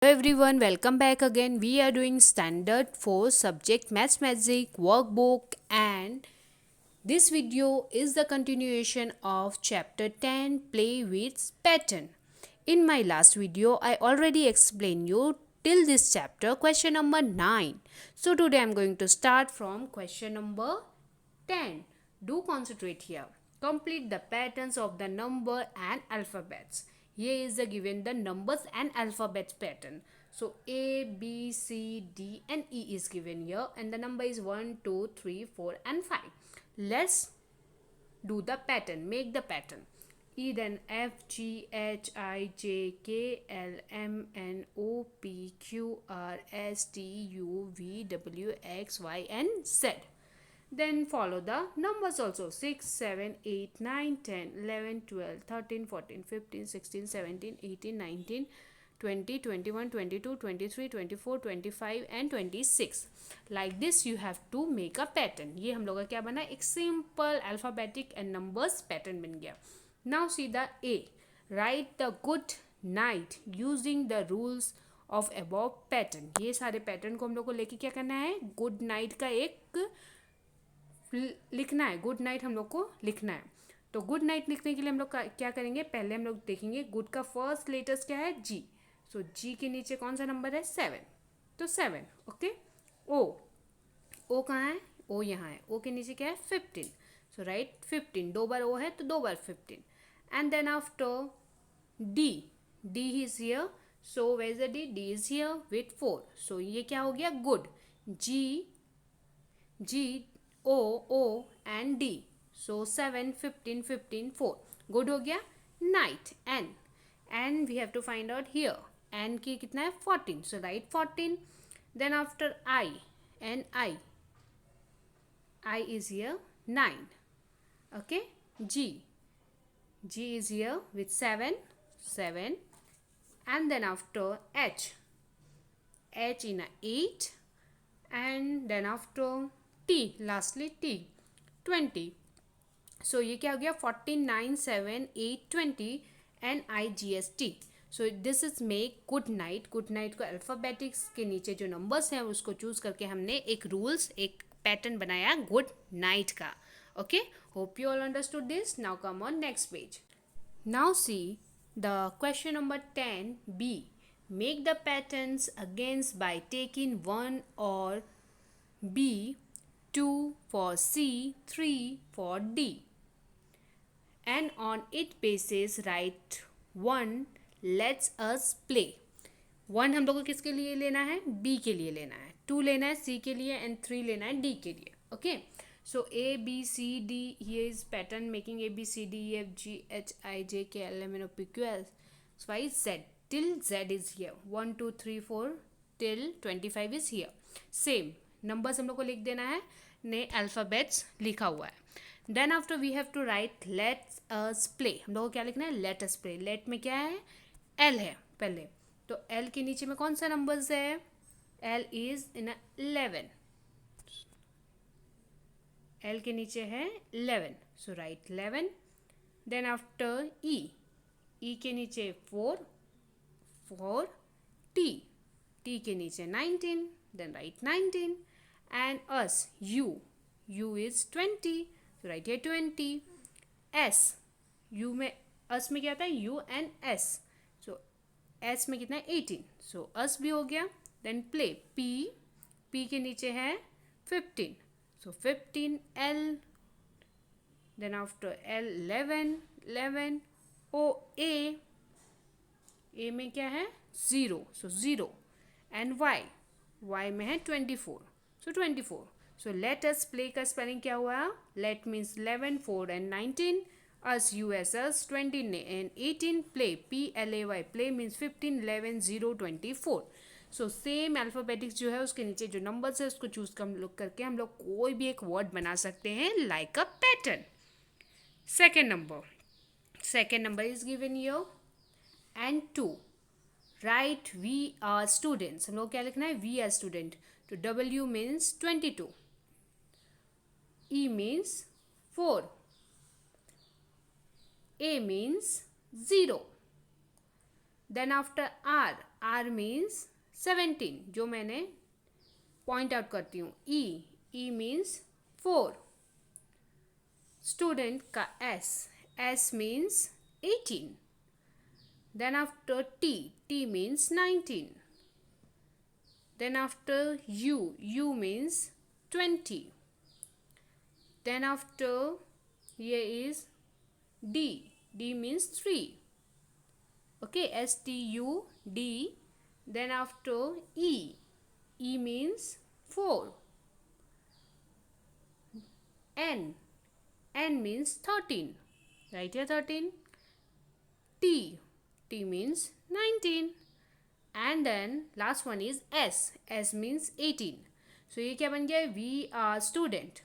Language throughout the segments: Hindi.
Hello everyone, welcome back again. We are doing standard 4 subject maths magic workbook, and this video is the continuation of chapter 10 play with pattern. In my last video I already explained you till this chapter question number 9. So today I am going to start from question number 10. Do concentrate here. Complete the patterns of the number and alphabets. Here is the given the numbers and alphabets pattern. So A, B, C, D and E is given here, and the number is 1, 2, 3, 4 and 5. Let's do the pattern, make the pattern. E, then F, G, H, I, J, K, L, M, N, O, P, Q, R, S, T, U, V, W, X, Y and Z. Then follow the numbers also: 6, 7, 8, 9, 10, 11, 12, 13, 14, 15, 16, 17, 18, 19, 20, 21, 22, 23, 24, 25 and 26. Like this you have to make a pattern. ये हम लोग का क्या बना, एक simple alphabetic and numbers pattern बन गया. Now see the A. Write the good night using the rules of above pattern. ये सारे pattern को हम लोग को लेके क्या करना है, good night का एक लिखना है. गुड नाइट हम लोग को लिखना है. तो गुड नाइट लिखने के लिए हम लोग क्या करेंगे, पहले हम लोग देखेंगे गुड का फर्स्ट लेटर्स क्या है, जी. सो जी के नीचे कौन सा नंबर है, 7. तो 7. ओके. ओ, ओ कहाँ है, ओ यहाँ है. ओ के नीचे क्या है, 15. So right 15. दो बार ओ है तो दो बार 15. And then after D, D is here. So where is the D, D is here with 4. सो ये क्या हो गया, good. G, G, O, O and D. So 7, 15, 15, 4. Good हो गया. Night, N. N we have to find out here. N की कितना है, 14. So write 14. Then after I, N I is here 9. Okay. G, G is here with 7, 7. And then after H, H in a 8. And then after T, lastly T, 20. So ये क्या हो गया, 14, 9, 7, 8, 20 and IGST. So this is make good night. good night को अल्फ़ाबेटिक्स के नीचे जो नंबर्स हैं उसको चूज करके हमने एक रूल्स, एक पैटर्न बनाया गुड नाइट का. Okay, hope you all understood this. Now come on next page. Now see the question number 10b. Make the patterns against by taking 1 or B, 2 for C, 3 for D. And on it basis write 1 let's us play. 1 हम लोग को किसके लिए लेना है, B के लिए लेना है. 2 लेना है C के लिए एंड 3 लेना है D के लिए. Okay. So A, B, C, D, here is pattern making A, B, C, D, E, F, G, H, I, J, K, L, M, N, O, P, Q, R, S, Y, Z. Till Z is here. 1, 2, 3, 4 till 25 is here. Same numbers हम लोग को लिख देना है, ने अल्फ़ाबेट्स लिखा हुआ है. Then after we have to write let's us play. हम लोग को क्या लिखना है, लेट अस प्ले. लेट में क्या है, एल है पहले. तो एल के नीचे में कौन सा नंबर्स है, एल इज इन 11. एल के नीचे है 11. So write 11. Then after E, E के नीचे 4, 4. टी, टी के नीचे 19. Then write 19. And S, U, U is 20. So write here 20. S, U में अस में क्या आता है, U and S. So S में कितना है, 18. सो अस भी हो गया. देन प्ले, पी, पी के नीचे है 15. So 15 L. Then after L 11, 11. O, A, A में क्या है, 0. So 0. And Y, Y में है 24. So 24. So let us play का स्पेलिंग क्या हुआ, let means 11, 4 and 19. Us, U, S, us 20 and 18. Play, P, L, A, Y. Play means 15, 11, 0, 24. So same अल्फ़ाबेटिक्स जो है उसके नीचे जो नंबर्स है उसको चूज कर लोग करके हम लोग कोई भी एक वर्ड बना सकते हैं like a pattern. Second number is given your and 2. Write we are students. हम लोग क्या लिखना है, वी आर स्टूडेंट. तो W means 22. E means 4. A means 0. Then after R, R means 17 जो मैंने पॉइंट आउट करती हूँ. E, E means 4. स्टूडेंट का S, S means 18. Then after T, T means 19. Then after U, U means 20. Then after here is D, D means 3. Okay, S T U D. Then after E, E means 4. N, N means 13. Right here 13. T, T means 19. And then last one is S, S means 18. So ये क्या बन गया है? We are student.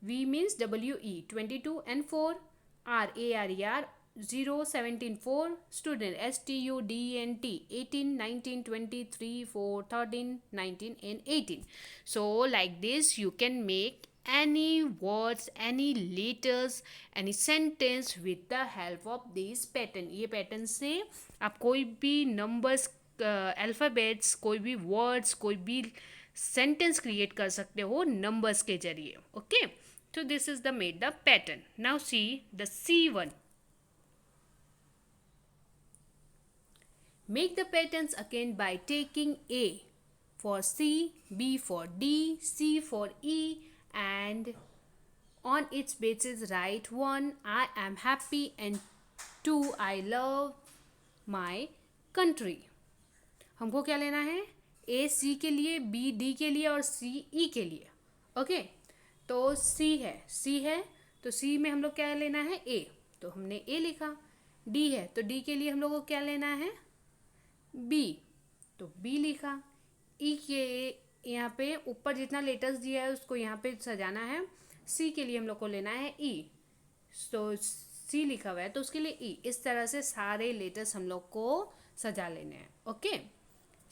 V means WE 22 and 4. R A R E R 0 17 4. Student STUDENT 18 19 20 3 4 13 19 and 18. So like this you can make any words, any letters, any sentence with the help of this pattern. ये pattern से आप कोई भी numbers, अल्फ़ाबेट्स, कोई भी वर्ड्स, कोई भी सेंटेंस क्रिएट कर सकते हो नंबर्स के जरिए. Okay, so this is the made the pattern. Now see the C1. Make the patterns again by taking A for C, B for D, C for E, and on its basis write 1 I am happy and 2 I love my country. हमको क्या लेना है? A C के लिए, B D के लिए और C E के लिए. ओके, तो C है तो C में हम लोग क्या लेना है? A, तो हमने A लिखा. D है तो D के लिए हम लोग को क्या लेना है? B, तो B लिखा. E के यहाँ पे ऊपर जितना लेटर्स दिया है उसको यहाँ पे सजाना है. C के लिए हम लोग को लेना है E, तो C लिखा हुआ है तो उसके लिए E. इस तरह से सारे लेटर्स हम लोग को सजा लेने हैं. ओके,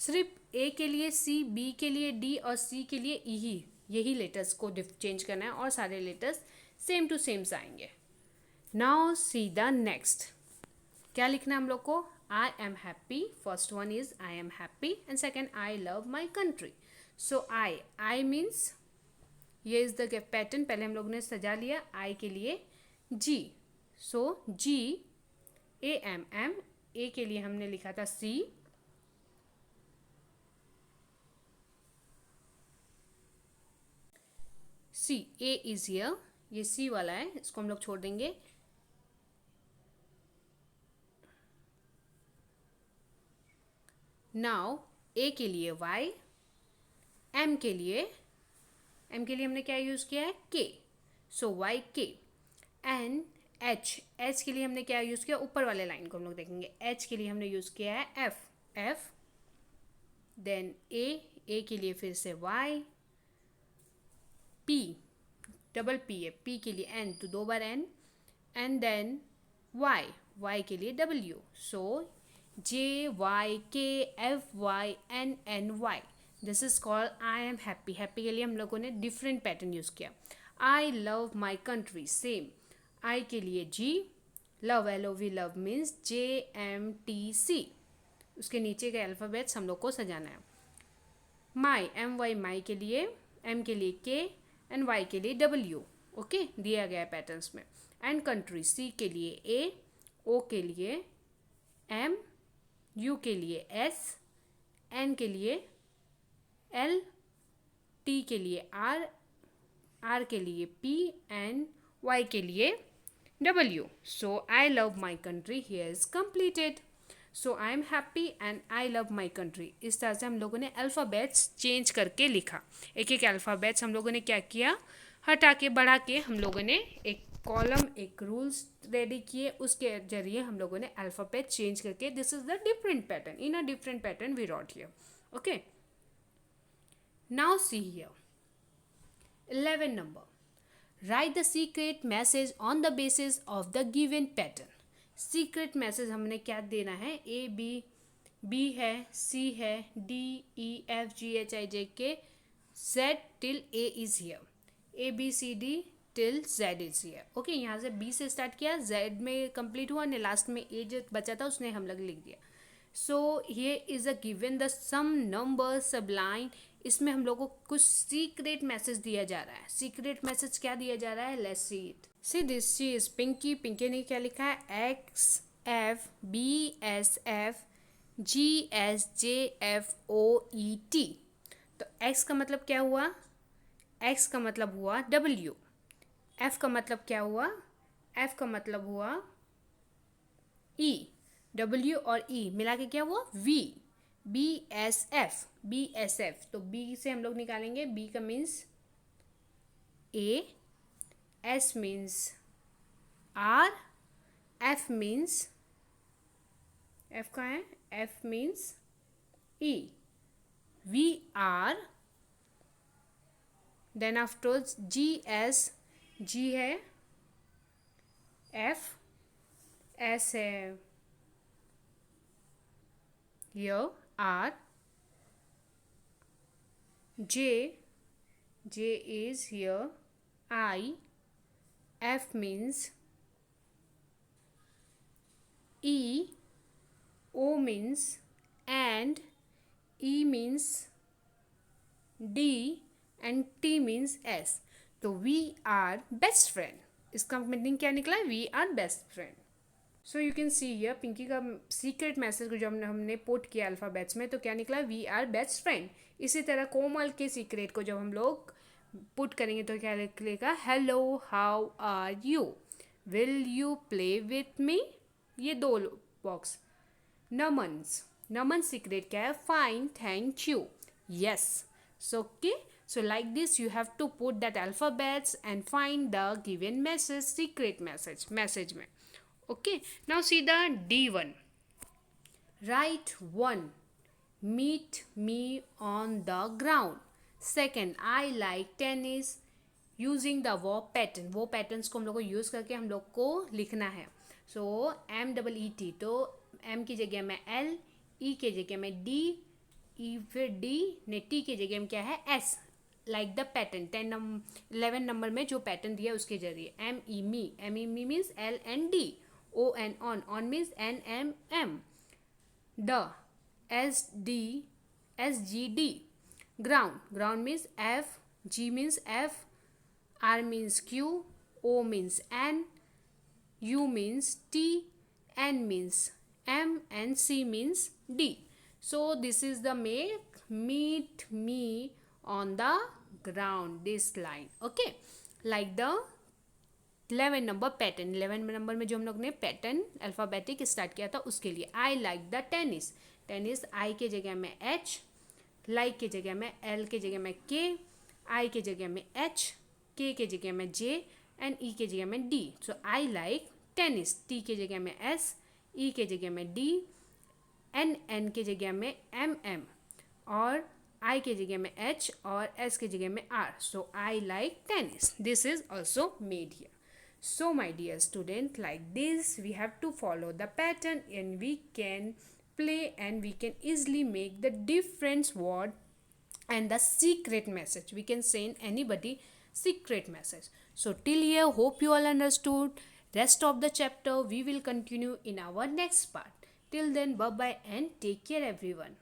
सिर्फ A के लिए C, B के लिए D और C के लिए E यही लेटर्स को चेंज करना है और सारे लेटर्स सेम टू सेम आएंगे. Now see the next. क्या लिखना है हम लोग को? आई am happy. First one is I am happy and second I love my country. So I means ये इज द पैटर्न. पहले हम लोग ने सजा लिया. आई के लिए G, so G A M M. A के लिए हमने लिखा था C. C, A is here. ये C वाला है, इसको हम लोग छोड़ देंगे. नाउ A के लिए Y, M के लिए हमने क्या यूज़ किया है? K. So Y K. And H के लिए हमने क्या यूज़ किया? ऊपर वाले लाइन को हम लोग देखेंगे. H के लिए हमने यूज़ किया है F. देन A के लिए फिर से Y. P, डबल P है. P के लिए N, तो 2 बार N. एंड देन Y के लिए W. So JYKFYNNY. This is called I am happy. Happy के लिए हम लोगों ने डिफरेंट पैटर्न यूज़ किया. I love my country, same. I के लिए G. Love LOV love means JMTC. उसके नीचे के अल्फ़ाबेट्स हम लोग को सजाना है. माई MY माई के लिए, M के लिए K एंड Y के लिए W. ओके, दिया गया है पैटर्न्स में. एंड कंट्री C के लिए A, O के लिए M, U के लिए S, N के लिए L, T के लिए R, R के लिए P एंड Y के लिए W. So I love my country here is completed. So I am happy and I love my country. इस तरह से हम लोगों ने अल्फ़ाबेट्स चेंज करके लिखा. एक एक अल्फ़ाबेट्स हम लोगों ने क्या किया? हटा के बढ़ा के हम लोगों ने एक कॉलम, एक रूल्स रेडी किए. उसके जरिए हम लोगों ने अल्फ़ाबेट चेंज करके this is the different pattern. In a different pattern we wrote here. Okay, now see here 11 number. Write the secret message on the basis of the given pattern. Secret message हमने क्या देना है? A B है, C है, D E F G H I J K Z till A is here. A B C D till Z is here. Okay, यहाँ से B से स्टार्ट किया, Z में कंप्लीट हुआ, ने लास्ट में A जो बचा था उसने हम लोग लिख दिया. सो ये is a given the sum number सबलाइन, इसमें हम लोग को कुछ सीक्रेट मैसेज दिया जा रहा है. सीक्रेट मैसेज क्या दिया जा रहा है? Let's see it. See this, she is Pinky. Pinky ने क्या लिखा है? XFBSF GSJFOET. तो X का मतलब क्या हुआ? X का मतलब हुआ W. F का मतलब क्या हुआ? F का मतलब हुआ E. W और E मिला के क्या हुआ? V. BSF. तो B से हम लोग निकालेंगे. B का means A, S means R, F means, F का है? F means E. We are. Then afters GS, G है, F, S है, here R, J is here, I, F means E, O means and, E means D and T means S. तो we are best friend. इसका मीनिंग क्या निकला? We are best friend. So you can see here Pinky का सीक्रेट मैसेज को जो हमने पुट किया अल्फ़ाबेट्स में, तो क्या निकला? We are best friend. इसी तरह कोमल के सीक्रेट को जब हम लोग पुट करेंगे तो क्या निकलेगा? Hello, how are you, will you play with me. ये दो बॉक्स. नमन सीक्रेट क्या है? Fine, thank you, yes. So okay, so like this you have to put that alphabets and find the given message, secret message में. Okay, now see the D1. Write 1. Meet me on the ground. Second, I like tennis. Using the verb pattern. वो patterns को हम लोग को use करके हम लोग को लिखना है. So MEET, तो M की जगह में L, E की जगह में D, E फिर D ने T की जगह में क्या है? S. Like the pattern 11 number में जो पैटर्न दिया उसके जरिए. ME means LND. ON on means NMM. The SGD. Ground means F. G means F. R means Q. O means N. U means T. N means M. And C means D. So this is the meet me on the ground, this line. Okay, like the 11 number pattern. 11 number में जो हम लोग ने पैटर्न अल्फ़ाबेटिक स्टार्ट किया था उसके लिए. I like the tennis. I के जगह में H, लाइक के जगह में L के जगह में K, आई के जगह में H, K के जगह में J एंड E के जगह में D. So I like tennis. T के जगह में S, E के जगह में D, N के जगह में MM और I के जगह में H और S के जगह में R. So I like tennis. This is also made here. So my dear student, like this we have to follow the pattern and we can play and we can easily make the different word and the secret message. We can send anybody secret message. So till here, hope you all understood. Rest of the chapter we will continue in our next part. Till then, bye bye and take care everyone.